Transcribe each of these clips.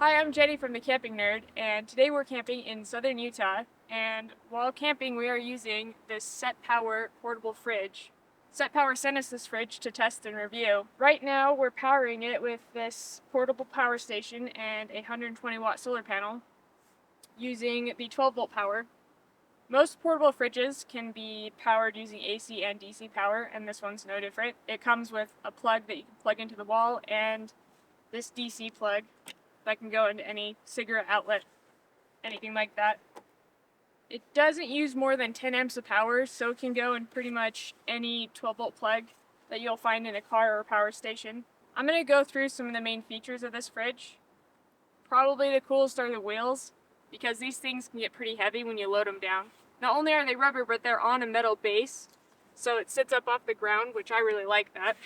Hi, I'm Jenny from the Camping Nerd, and today we're camping in southern Utah. And while camping, we are using this SetPower portable fridge. SetPower sent us this fridge to test and review. Right now, we're powering it with this portable power station and a 120 watt solar panel using the 12 volt power. Most portable fridges can be powered using AC and DC power, and this one's no different. It comes with a plug that you can plug into the wall and this DC plug that can go into any cigarette outlet, anything like that. It doesn't use more than 10 amps of power, so it can go in pretty much any 12 volt plug that you'll find in a car or power station. I'm going to go through some of the main features of this fridge. Probably the coolest are the wheels, because these things can get pretty heavy when you load them down. Not only are they rubber, but they're on a metal base, so it sits up off the ground, which I really like that.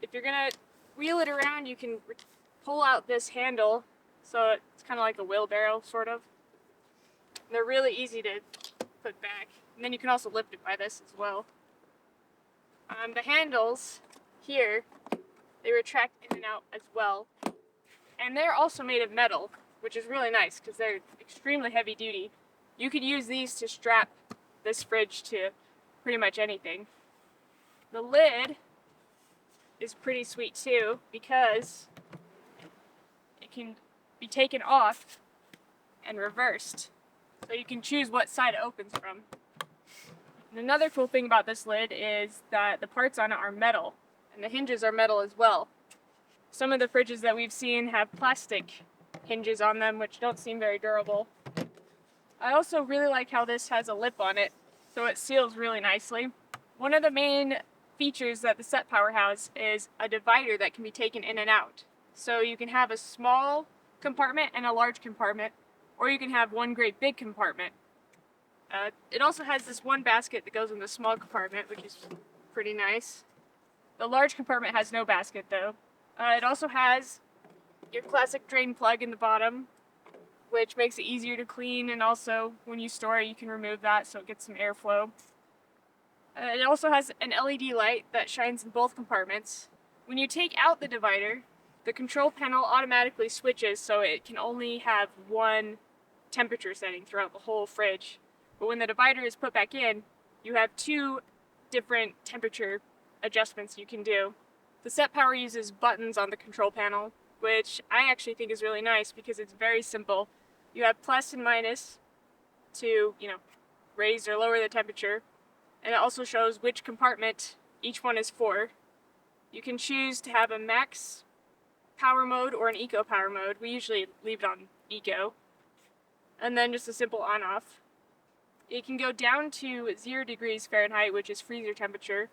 If you're going to wheel it around, you can pull out this handle, so it's kind of like a wheelbarrow, sort of. And they're really easy to put back. And then you can also lift it by this as well. The handles here, they retract in and out as well. And they're also made of metal, which is really nice because they're extremely heavy duty. You could use these to strap this fridge to pretty much anything. The lid is pretty sweet too because it can be taken off and reversed, so you can choose what side it opens from. And another cool thing about this lid is that the parts on it are metal, and the hinges are metal as well. Some of the fridges that we've seen have plastic hinges on them, which don't seem very durable. I also really like how this has a lip on it, so it seals really nicely. One of the main features that the SetPower has is a divider that can be taken in and out. So you can have a small compartment and a large compartment, or you can have one great big compartment. It also has this one basket that goes in the small compartment, which is pretty nice. The large compartment has no basket though. It also has your classic drain plug in the bottom, which makes it easier to clean, and also when you store it you can remove that so it gets some airflow. It also has an LED light that shines in both compartments. When you take out the divider, the control panel automatically switches so it can only have one temperature setting throughout the whole fridge. But when the divider is put back in, you have two different temperature adjustments you can do. The SetPower uses buttons on the control panel, which I actually think is really nice because it's very simple. You have plus and minus to, raise or lower the temperature, and it also shows which compartment each one is for. You can choose to have a max power mode or an eco power mode. We usually leave it on eco. And then just a simple on off. It can go down to 0 degrees Fahrenheit, which is freezer temperature,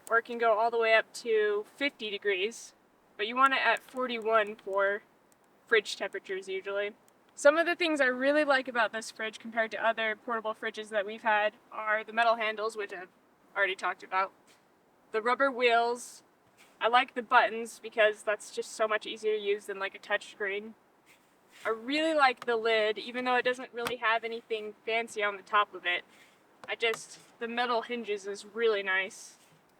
or it can go all the way up to 50 degrees, but you want it at 41 for fridge temperatures usually. Some of the things I really like about this fridge compared to other portable fridges that we've had are the metal handles, which I've already talked about. The rubber wheels. I like the buttons because that's just so much easier to use than like a touch screen. I really like the lid, even though it doesn't really have anything fancy on the top of it. The metal hinges is really nice.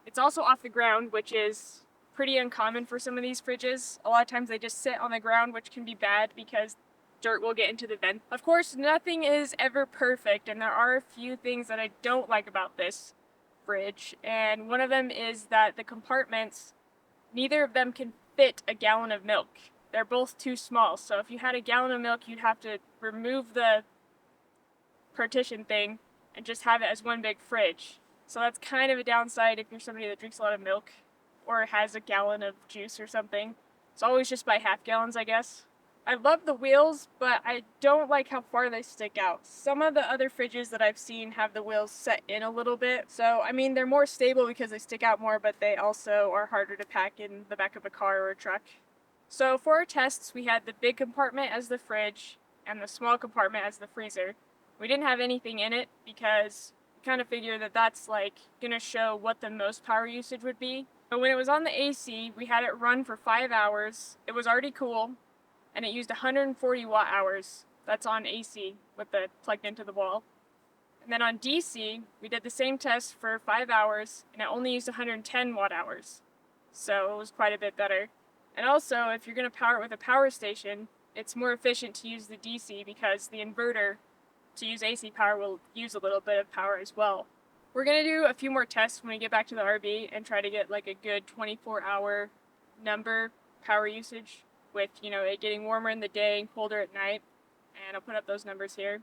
It's also off the ground, which is pretty uncommon for some of these fridges. A lot of times they just sit on the ground, which can be bad because dirt will get into the vent. Of course, nothing is ever perfect, and there are a few things that I don't like about this fridge, and one of them is that the compartments, neither of them can fit a gallon of milk. They're both too small, so if you had a gallon of milk, you'd have to remove the partition thing and just have it as one big fridge. So that's kind of a downside if you're somebody that drinks a lot of milk or has a gallon of juice or something. It's always just buy half gallons, I guess. I love the wheels, but I don't like how far they stick out. Some of the other fridges that I've seen have the wheels set in a little bit. So, they're more stable because they stick out more, but they also are harder to pack in the back of a car or a truck. So for our tests, we had the big compartment as the fridge and the small compartment as the freezer. We didn't have anything in it because we kind of figured that that's going to show what the most power usage would be. But when it was on the AC, we had it run for 5 hours. It was already cool, and it used 140 watt hours. That's on AC with the plugged into the wall. And then on DC, we did the same test for 5 hours, and it only used 110 watt hours. So it was quite a bit better. And also, if you're going to power it with a power station, it's more efficient to use the DC because the inverter to use AC power will use a little bit of power as well. We're going to do a few more tests when we get back to the RV and try to get like a good 24-hour number power usage with, it getting warmer in the day and colder at night. And I'll put up those numbers here.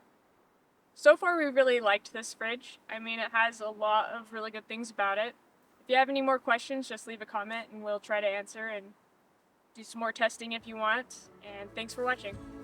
So far, we really liked this fridge. I mean, it has a lot of really good things about it. If you have any more questions, just leave a comment and we'll try to answer and do some more testing if you want. And thanks for watching.